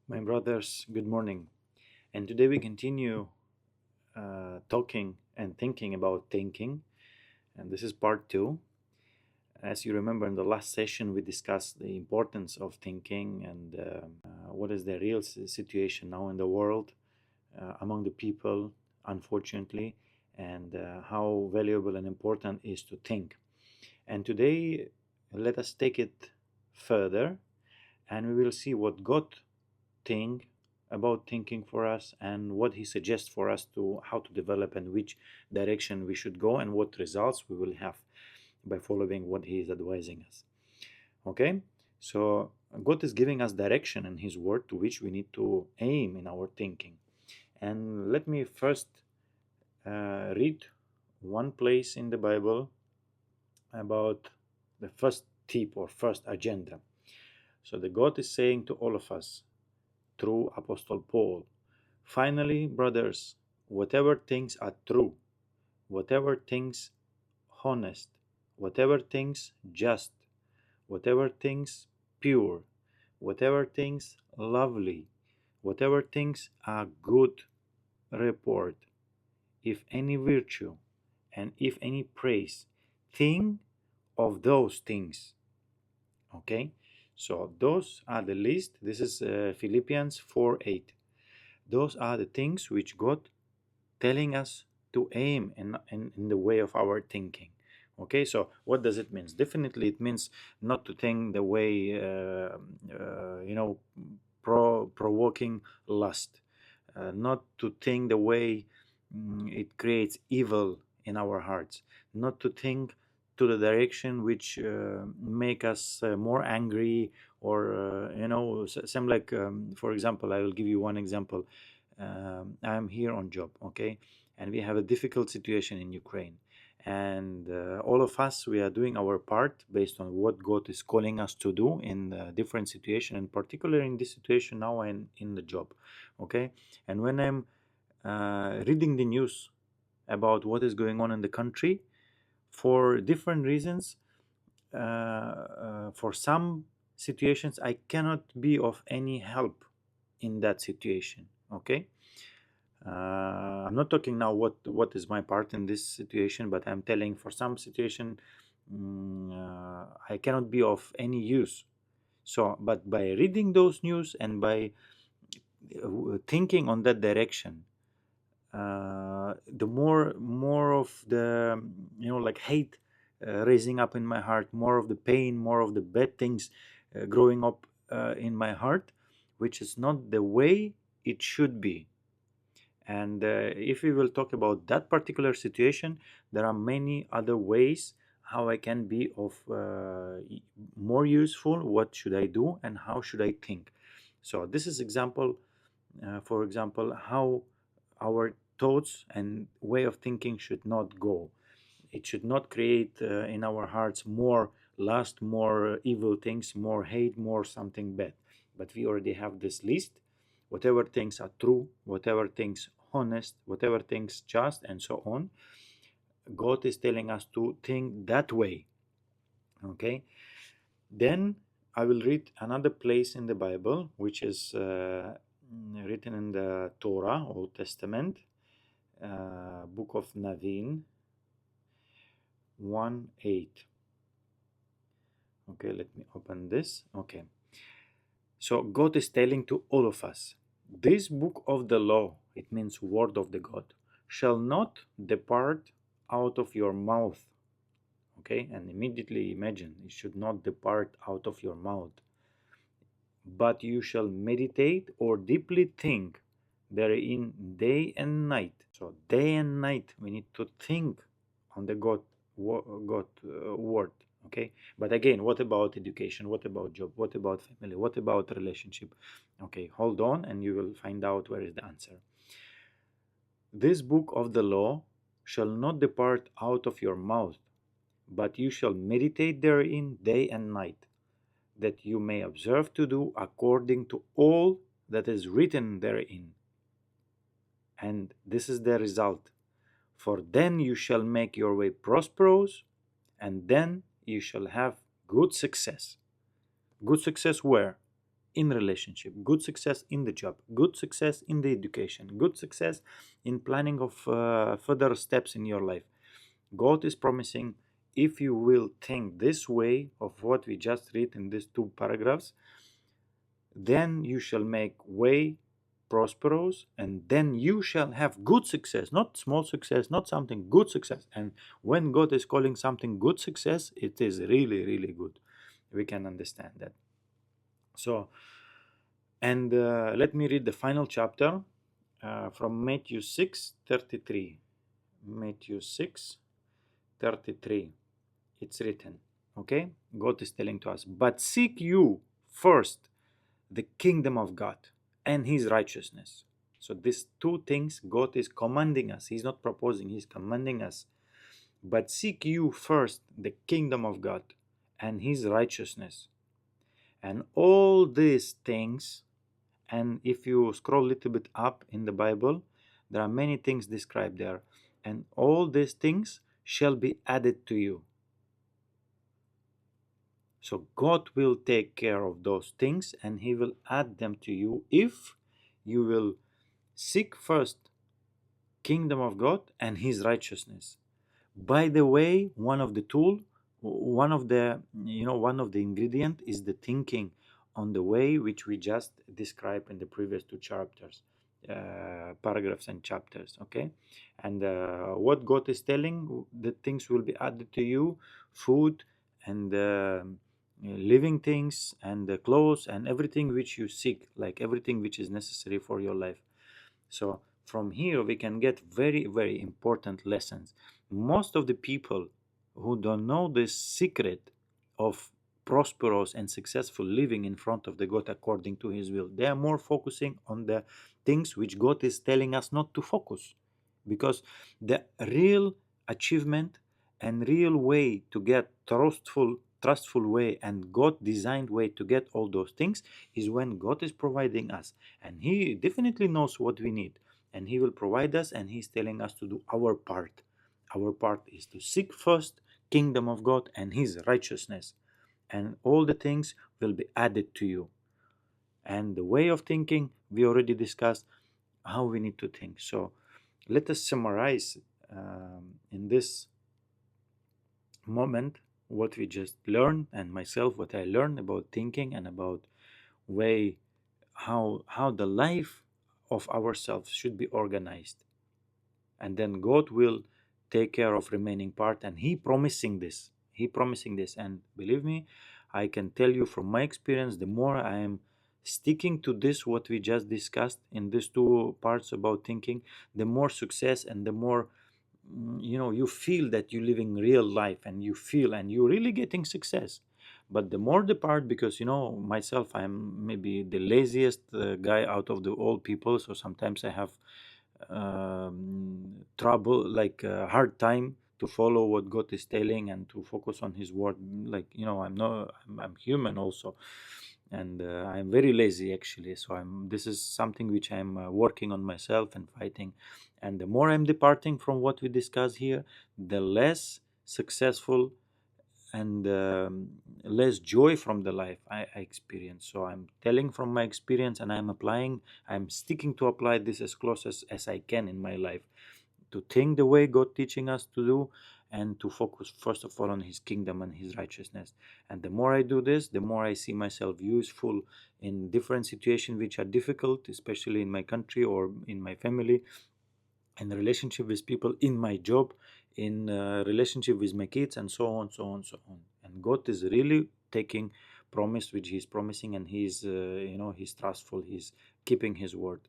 My brothers, good morning. And today we continue talking and thinking about thinking. And this is part two. As you remember, in the last session, we discussed the importance of thinking and what is the real situation now in the world among the people, unfortunately, and how valuable and important is to think. And today, let us take it further and we will see what God think about thinking for us and what he suggests for us to how to develop and which direction we should go and what results we will have by following what he is advising us. Okay, so God is giving us direction in his word to which we need to aim in our thinking. And let me first read one place in the Bible about the first tip or first agenda. So the God is saying to all of us through Apostle Paul, finally, brothers, whatever things are true, whatever things honest, whatever things just, whatever things pure, whatever things lovely, whatever things are good report, if any virtue and if any praise, think of those things. Okay, so those are the list. This is Philippians 4:8. Those are the things which God telling us to aim in the way of our thinking. Okay, so what does it mean? Definitely it means not to think the way provoking lust, not to think the way it creates evil in our hearts, not to think to the direction which make us more angry or some like for example, I will give you one example. I'm here on job, okay, and we have a difficult situation in Ukraine, and all of us we are doing our part based on what God is calling us to do in a different situation, and particularly in this situation now and in the job, okay. And when I'm reading the news about what is going on in the country, for different reasons, for some situations I cannot be of any help in that situation, okay. I'm not talking now what is my part in this situation, but I'm telling for some situation I cannot be of any use. So, but by reading those news and by thinking on that direction, the more of the like hate raising up in my heart, more of the pain, more of the bad things growing up in my heart, which is not the way it should be. And if we will talk about that particular situation, there are many other ways how I can be of more useful. What should I do and how should I think? So this is example, for example, how our thoughts and way of thinking should not go. It should not create in our hearts more lust, more evil things, more hate, more something bad. But we already have this list. Whatever things are true, whatever things honest, whatever things just, and so on. God is telling us to think that way. Okay. Then I will read another place in the Bible, which is written in the Torah, Old Testament, book of Naveen 1:8. Okay, let me open this. Okay. So God is telling to all of us, this book of the law, it means word of the God, shall not depart out of your mouth. Okay, and immediately imagine it should not depart out of your mouth, but you shall meditate or deeply think therein day and night. So day and night we need to think on the God word. Okay, but again, what about education? What about job? What about family? What about relationship? Okay, hold on and you will find out where is the answer. This book of the law shall not depart out of your mouth, but you shall meditate therein day and night, that you may observe to do according to all that is written therein. And this is the result. For then you shall make your way prosperous, and then you shall have good success. Good success where? in relationship, good success in the job, good success in the education, good success in planning of further steps in your life. God is promising, if you will think this way of what we just read in these two paragraphs, then you shall make way prosperous, and then you shall have good success, not small success, not something, good success. And when God is calling something good success, it is really, really good. We can understand that. So, and let me read the final chapter from Matthew 6:33. Matthew 6:33. It's written, okay? God is telling to us, but seek you first the kingdom of God and his righteousness. So these two things God is commanding us. He's not proposing, he's commanding us. But seek you first the kingdom of God and his righteousness. And all these things, and if you scroll a little bit up in the Bible, there are many things described there. And all these things shall be added to you. So God will take care of those things and he will add them to you if you will seek first kingdom of God and his righteousness. By the way, one of the ingredient is the thinking on the way which we just described in the previous two chapters, paragraphs and chapters. Okay, and what God is telling, the things will be added to you: food and living things and the clothes and everything which you seek, like everything which is necessary for your life. So from here we can get very, very important lessons. Most of the people who don't know the secret of prosperous and successful living in front of the God according to his will, they are more focusing on the things which God is telling us not to focus, because the real achievement and real way to get trustful way and God designed way to get all those things is when God is providing us, and he definitely knows what we need, and he will provide us, and he's telling us to do our part. Our part is to seek first kingdom of God and his righteousness, and all the things will be added to you. And the way of thinking, we already discussed how we need to think. So let us summarize in this moment what we just learned, and myself what I learned about thinking and about way how the life of ourselves should be organized. And then God will take care of remaining part, and he promising this. And believe me, I can tell you from my experience, the more I am sticking to this what we just discussed in these two parts about thinking, the more success and the more you feel that you're living real life, and you feel and you're really getting success. But the more the part, because myself, I'm maybe the laziest guy out of the all people, so sometimes I have trouble, like hard time to follow what God is telling and to focus on his word. Like I'm human also, and I'm very lazy actually. So this is something which I'm working on myself and fighting. And the more I'm departing from what we discuss here, the less successful and less joy from the life I experience. So I'm telling from my experience, and I'm sticking to apply this as close as I can in my life, to think the way God teaching us to do, and to focus first of all on his kingdom and his righteousness. And the more I do this, the more I see myself useful in different situations which are difficult, especially in my country or in my family, in relationship with people, in my job, in relationship with my kids, and so on, so on, so on. And God is really taking promise which he's promising, and he's trustful, he's keeping his word.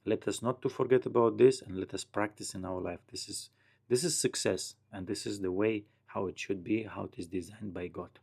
Let us not to forget about this, and let us practice in our life. This is success, and this is the way how it should be, how it is designed by God.